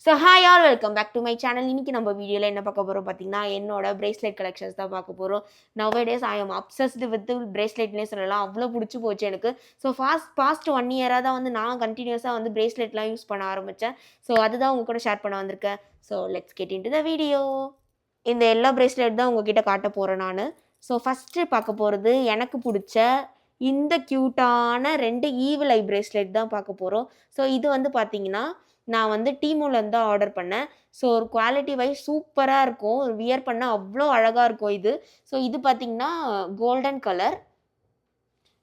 So hi all welcome back to my channel. இன்னைக்கு நம்ம வீடியோவில் என்ன பார்க்க போகிறோம் பார்த்தீங்கன்னா, என்னோட பிரேஸ்லெட் கலெக்ஷன்ஸ் தான் பார்க்க போகிறோம். Nowadays I am obsessed with பிரேஸ்லெட்னே சொல்லலாம். அவ்வளோ பிடிச்சி போச்சு எனக்கு. ஸோ பாஸ்ட் 1 இயராக தான் வந்து நான் கண்டினியூஸாக வந்து பிரேஸ்லெட்லாம் யூஸ் பண்ண ஆரம்பித்தேன். ஸோ அதுதான் உங்க கூட ஷேர் பண்ண வந்திருக்கேன். So let's get into the video. இந்த எல்லா பிரேஸ்லெட் தான் உங்ககிட்ட காட்ட போகிறேன் நான். ஸோ ஃபஸ்ட்டு பார்க்க போகிறது எனக்கு பிடிச்ச இந்த க்யூட்டான 2 ஈவில் ஐ பிரேஸ்லெட் தான் பார்க்க போகிறோம். ஸோ இது வந்து பார்த்தீங்கன்னா, நான் வந்து டீமோலேருந்து தான் ஆர்டர் பண்ணேன். ஸோ ஒரு குவாலிட்டி வைஸ் சூப்பராக இருக்கும். வியர் பண்ண அவ்வளோ அழகாக இருக்கும் இது. ஸோ இது பார்த்தீங்கன்னா கோல்டன் கலர்.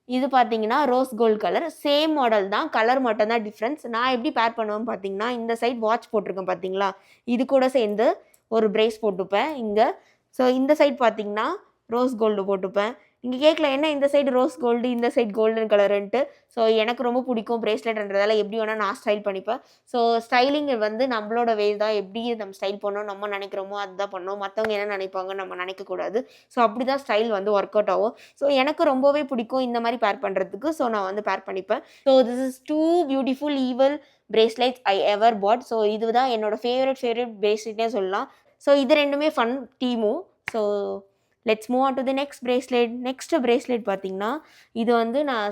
இது பார்த்தீங்கன்னா rose gold colour. Same model தான். கலர் மட்டும் தான் டிஃப்ரென்ஸ். நான் எப்படி பேர் பண்ணுவேன்னு பார்த்தீங்கன்னா, இந்த சைட் வாட்ச் போட்டிருக்கேன் பார்த்தீங்களா? இது கூட சேர்ந்து ஒரு பிரேஸ் போட்டுப்பேன் இங்க. ஸோ இந்த சைட் பார்த்தீங்கன்னா ரோஸ் கோல்டு போட்டுப்பேன். இங்கே கேட்கலாம் என்ன இந்த சைடு ரோஸ் கோல்டு, இந்த சைட் கோல்டன் கலருன்ட்டு. ஸோ எனக்கு ரொம்ப பிடிக்கும் பிரேஸ்லெட்ன்றதால எப்படி வேணால் நான் ஸ்டைல் பண்ணிப்பேன். ஸோ ஸ்டைலிங் வந்து நம்மளோட வே தான். எப்படி நம்ம ஸ்டைல் பண்ணோம் நம்ம நினைக்கிறோமோ அதுதான் பண்ணோம். மற்றவங்க என்ன நினைப்பாங்க நம்ம நினைக்கக்கூடாது. ஸோ அப்படி தான் ஸ்டைல் வந்து ஒர்க் அவுட் ஆகும். ஸோ எனக்கு ரொம்பவே பிடிக்கும் இந்த மாதிரி பேர் பண்ணுறதுக்கு. ஸோ நான் வந்து பேர் பண்ணிப்பேன். So this is 2 beautiful evil bracelets I ever bought. So இதுதான் என்னோட ஃபேவரட் பிரேஸ்லெட்னே சொல்லலாம். ஸோ இது ரெண்டுமே ஃபன் டீமும். So let's move on to the next bracelet. Next bracelet பார்த்தீங்கன்னா, இது வந்து நான்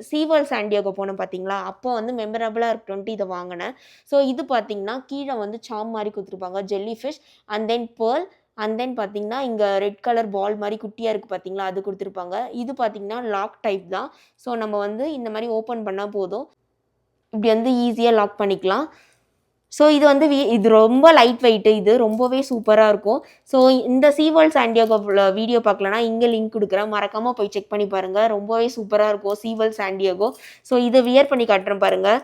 சீவல் சாண்டியாகோ போனேன் பார்த்தீங்களா? அப்போ வந்து மெமரபிளாக இருக்கட்டும்ட்டு இதை வாங்கினேன். ஸோ இது பார்த்தீங்கன்னா கீழே வந்து சாம் மாதிரி கொடுத்துருப்பாங்க, jelly fish and then pearl and then பார்த்தீங்கன்னா இங்கே ரெட் கலர் பால் மாதிரி குட்டியாக இருக்குது பார்த்தீங்களா? அது கொடுத்துருப்பாங்க. இது பார்த்தீங்கன்னா லாக் டைப் தான். ஸோ நம்ம வந்து இந்த மாதிரி ஓப்பன் பண்ணால் போதும். இப்படி வந்து ஈஸியாக லாக் பண்ணிக்கலாம். ஸோ இது வந்து இது ரொம்ப லைட் வெயிட்டு. இது ரொம்பவே சூப்பராக இருக்கும். ஸோ இந்த சீவேர்ல்ட் சாண்டியாகோ வீடியோ பார்க்கலன்னா இங்கே லிங்க் கொடுக்குறேன். மறக்காமல் போய் செக் பண்ணி பாருங்கள். ரொம்பவே சூப்பராக இருக்கும் சீவேர்ல்ட் சாண்டியாகோ. ஸோ இதை வியர் பண்ணி காட்டுறேன் பாருங்கள்.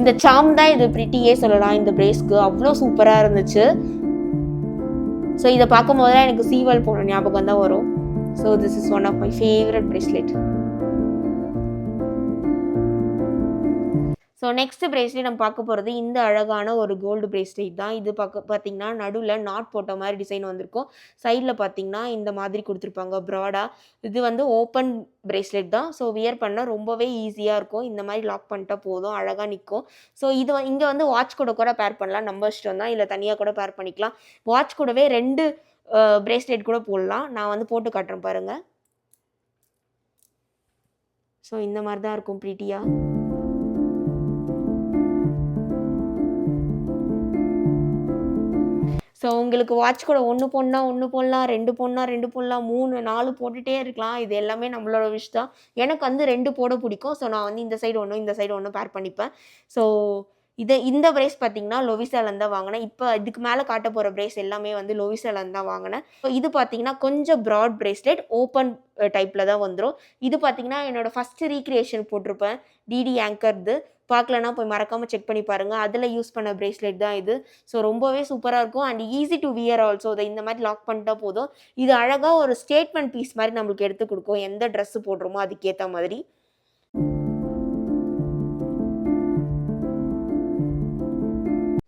இந்த சாம் தான் இது பிரிட்டியே சொல்லலாம். இந்த பிரேஸ்க்கு அவ்வளோ சூப்பராக இருந்துச்சு. ஸோ இதை பார்க்கும் போதெல்லாம் எனக்கு சீவேர்ல்ட் போன ஞாபகம் தான் வரும். So this is one of my favourite bracelet. So next bracelet நம்ம பார்க்க போகிறது இந்த அழகான ஒரு கோல்டு பிரேஸ்லெட் தான். இது பார்த்தீங்கன்னா நடுவில் நாட் போட்ட மாதிரி டிசைன் வந்திருக்கும். சைடில் பார்த்தீங்கன்னா இந்த மாதிரி கொடுத்துருப்பாங்க ப்ராடாக. இது வந்து ஓப்பன் பிரேஸ்லெட் தான். ஸோ வியர் பண்ண ரொம்பவே ஈஸியாக இருக்கும். இந்த மாதிரி லாக் பண்ணிட்டா போதும், அழகாக நிற்கும். ஸோ இது இங்கே வந்து வாட்ச் கூட பேர் பண்ணலாம். நம்ம இஷ்டம் தான். இல்லை தனியாக கூட பேர் பண்ணிக்கலாம். வாட்ச் கூடவே 2 பிரேஸ்லெட் கூட போடலாம். நான் வந்து போட்டு காட்டுறேன் பாருங்கள். ஸோ இந்த மாதிரி தான் இருக்கும் ப்ரீட்டியாக. ஸோ உங்களுக்கு வாட்ச் கூட 1 போடலாம் 1 போடலாம், 2 போடலாம் 2 போடலாம், 3 4 போட்டுகிட்டே இருக்கலாம். இது எல்லாமே நம்மளோட விஷ் தான். எனக்கு வந்து 2 போட பிடிக்கும். ஸோ நான் வந்து இந்த சைடு 1 இந்த சைடு 1 பேர் பண்ணிப்பேன். ஸோ இந்த பிரேஸ் பார்த்தீங்கன்னா லோவிசாலேருந்து தான் வாங்கினேன். இப்போ இதுக்கு மேலே காட்ட போகிற பிரேஸ் எல்லாமே வந்து லோவிசாலேருந்து தான் வாங்கினேன். ஸோ இது பார்த்தீங்கன்னா கொஞ்சம் ப்ராட் பிரேஸ்லெட் ஓப்பன் டைப்பில் தான் வந்துடும். இது பார்த்தீங்கன்னா என்னோடய ஃபஸ்ட்டு ரீக்ரியேஷன் போட்டிருப்பேன் டிடி ஆங்கர்து. பார்க்கலன்னா போய் மறக்காமல் செக் பண்ணி பாருங்கள். அதில் யூஸ் பண்ண பிரேஸ்லெட் தான் இது. ஸோ ரொம்பவே சூப்பராக இருக்கும் and easy to wear also. இதை இந்த மாதிரி லாக் பண்ணிட்டா போதும். இது அழகாக ஒரு ஸ்டேட்மெண்ட் பீஸ் மாதிரி நம்மளுக்கு எடுத்து கொடுக்கும். எந்த ட்ரெஸ்ஸு போடுறோமோ அதுக்கேற்ற மாதிரி.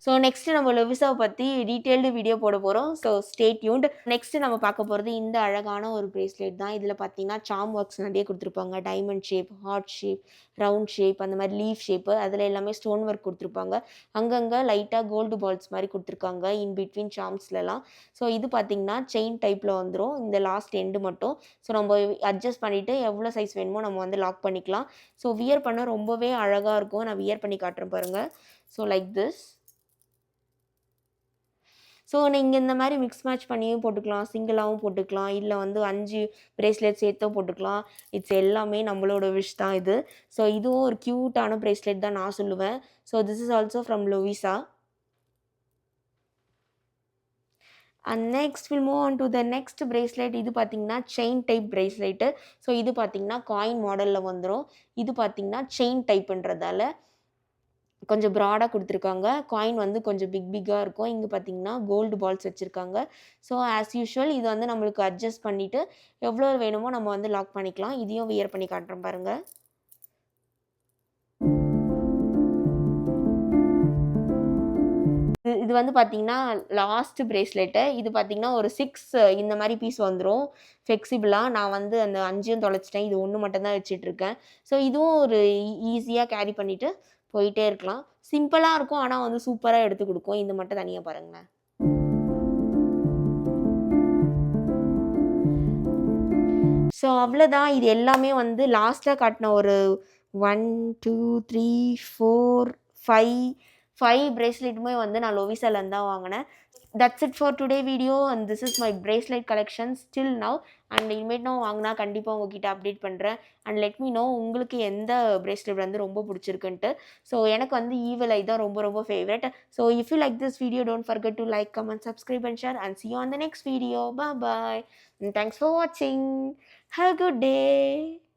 ஸோ நெக்ஸ்ட்டு நம்ம லோவிசாவை பற்றி டீட்டெயில்டு வீடியோ போட போகிறோம். So stay tuned. நெக்ஸ்ட்டு நம்ம பார்க்க போகிறது இந்த அழகான ஒரு பிரேஸ்லெட் தான். இதில் பார்த்தீங்கன்னா சாம் ஒர்க்ஸ் நிறைய கொடுத்துருப்பாங்க. Diamond shape, heart shape, round shape, அந்த மாதிரி லீஃப் ஷேப்பு, அதில் எல்லாமே ஸ்டோன் ஒர்க் கொடுத்துருப்பாங்க. அங்கங்கே லைட்டாக கோல்டு பால்ஸ் மாதிரி கொடுத்துருக்காங்க இன் பிட்வீன் சாம்ஸ்லலாம். ஸோ இது பார்த்தீங்கன்னா செயின் டைப்பில் வந்துடும். இந்த லாஸ்ட் எண்டு மட்டும். ஸோ நம்ம அட்ஜஸ்ட் பண்ணிவிட்டு எவ்வளோ சைஸ் வேணுமோ நம்ம வந்து லாக் பண்ணிக்கலாம். ஸோ வியர் பண்ண ரொம்பவே அழகாக இருக்கும். நான் வியர் பண்ணி காட்டுறேன் பாருங்கள். So like this. ஸோ நீங்கள் இந்த மாதிரி மிக்ஸ் மேட்ச் பண்ணியும் போட்டுக்கலாம், சிங்கிளாகவும் போட்டுக்கலாம், இல்லை வந்து 5 பிரேஸ்லெட் சேர்த்தும் போட்டுக்கலாம். இட்ஸ் எல்லாமே நம்மளோட விஷ் தான் இது. ஸோ இதுவும் ஒரு க்யூட்டான பிரேஸ்லெட் தான் நான் சொல்லுவேன். So this is also from Lovisa. And next will move on to the next bracelet. இது பார்த்தீங்கன்னா செயின் டைப் பிரேஸ்லெட்டு. ஸோ இது பார்த்தீங்கன்னா காயின் மாடலில் வந்துடும். இது பார்த்தீங்கன்னா செயின் டைப்புன்றதால கொஞ்சம் ப்ராடாக கொடுத்துருக்காங்க. காயின் வந்து கொஞ்சம் பிக்காக இருக்கும். இங்கே பார்த்தீங்கன்னா கோல்டு பால்ஸ் வச்சுருக்காங்க. ஸோ ஆஸ் யூஷுவல் இது வந்து நம்மளுக்கு அட்ஜஸ்ட் பண்ணிவிட்டு எவ்வளோ வேணுமோ நம்ம வந்து லாக் பண்ணிக்கலாம். இதையும் வியர் பண்ணி காட்டுறேன் பாருங்கள். இது வந்து பார்த்தீங்கன்னா, லாஸ்ட் பிரேஸ்லெட்டு. இது பார்த்தீங்கன்னா, ஒரு 6 இந்த மாரி பீஸ் வந்துரும். ஃப்ளெக்சிபிளா. நான் வந்து அந்த 5யும் தொலைச்சுட்டேன். இது 1 மட்டும் தான் வச்சுட்டுருக்கேன். ஸோ இதுவும் ஒரு ஈஸியா கேரி பண்ணிட்டு போயிட்டே இருக்கலாம். சிம்பிளா இருக்கும். ஆனா வந்து சூப்பரா எடுத்து குடுக்கும். இது மட்டும் தனியா பாருங்களேன். ஸோ அவ்வளோதான். இது எல்லாமே வந்து லாஸ்ட்டா காட்டுன ஒரு 1, 2, 3, 4, 5 பிரேஸ்லெட்டுமே வந்து நான் லோவிசாலேருந்து தான் வாங்குனேன். That's it for today video and this is my bracelet collections till now. And இனிமேட் நான் வாங்கினா கண்டிப்பாக உங்ககிட்ட அப்டேட் பண்ணுறேன். அண்ட் லெட் மீ நோ உங்களுக்கு எந்த பிரேஸ்லெட் வந்து ரொம்ப பிடிச்சிருக்குன்ட்டு. ஸோ எனக்கு வந்து ஈவில் ஐ தான் ரொம்ப ரொம்ப favourite. So if you like this video don't forget to like, comment, subscribe and share and see you on the next video. Bye bye. And thanks for watching. Have a good day.